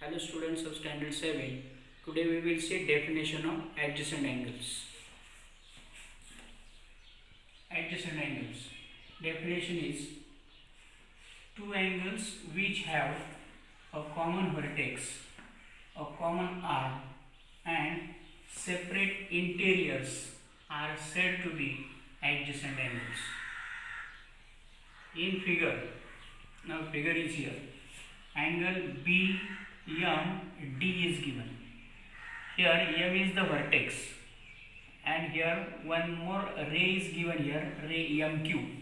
Hello students of standard 7. Today we will see definition of adjacent angles. Adjacent angles. Definition is two angles which have a common vertex, a common arm and separate interiors are said to be adjacent angles. In figure, now figure is here. Angle BMD is given. Here M is the vertex and here one more ray is given here, ray MQ.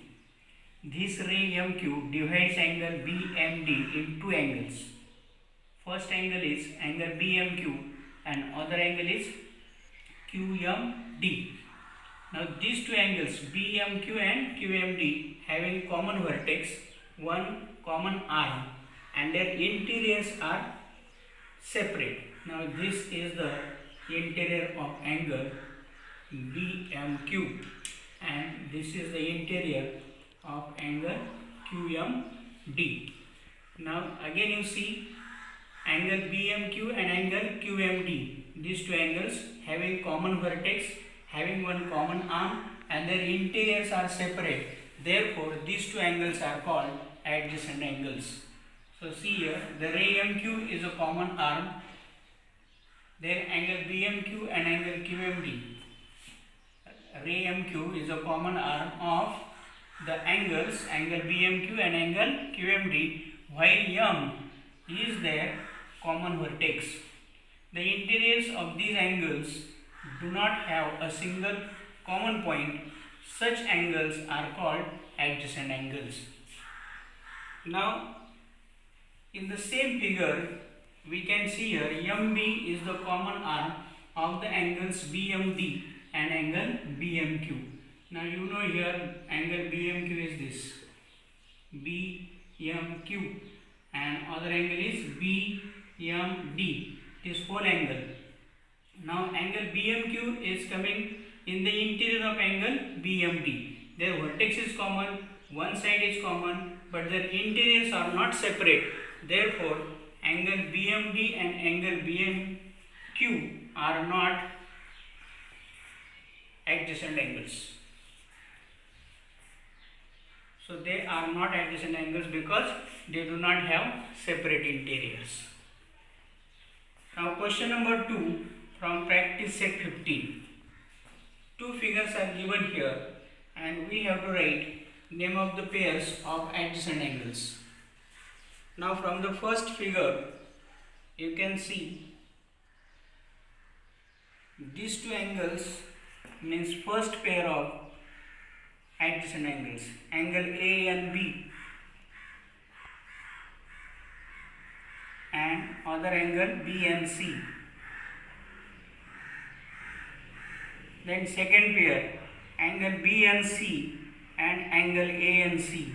This ray MQ divides angle BMD in two angles. First angle is angle BMQ and other angle is QMD. Now these two angles BMQ and QMD having common vertex, one common arm and their interiors are separate. Now this is the interior of angle BMQ and this is the interior of angle QMD. Now again you see angle BMQ and angle QMD. These two angles having common vertex, having one common arm and their interiors are separate. Therefore these two angles are called adjacent angles. So see here, the ray MQ is a common arm, then angle BMQ and angle QMD. Ray MQ is a common arm of the angles, angle BMQ and angle QMD, while M is their common vertex. The interiors of these angles do not have a single common point. Such angles are called adjacent angles. Now, in the same figure, we can see here MB is the common arm of the angles BMD and angle BMQ. Now you know here angle BMQ is this BMQ and other angle is BMD, this whole angle. Now angle BMQ is coming in the interior of angle BMD. Their vertex is common, one side is common, but their interiors are not separate. Therefore, angle BMD and angle BMQ are not adjacent angles. So they are not adjacent angles because they do not have separate interiors. Now question number 2 from practice set 15. Two figures are given here and we have to write name of the pairs of adjacent angles. Now from the first figure you can see these two angles means first pair of adjacent angles, angle A and B and other angle B and C. Then second pair, angle B and C and angle A and C.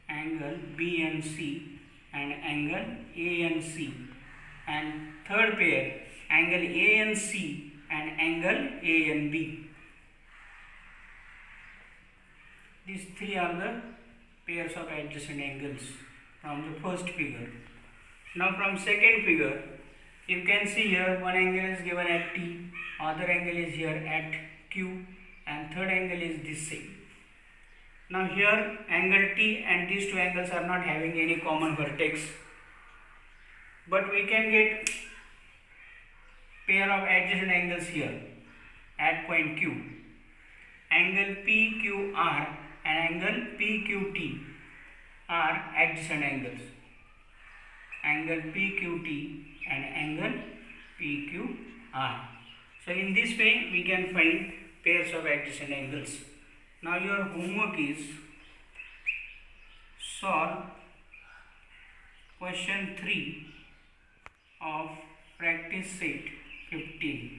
Angle B and C and angle A and C. And third pair, angle A and C and angle A and B. These three are the pairs of adjacent angles from the first figure. Now from second figure, you can see here one angle is given at T, other angle is here at Q and third angle is this same. Now here angle T and these two angles are not having any common vertex, but we can get pair of adjacent angles here at point Q. Angle PQR and angle PQT are adjacent angles. Angle PQT and angle PQR. So in this way we can find pairs of adjacent angles. Now your homework is solve question 3 of practice set 15.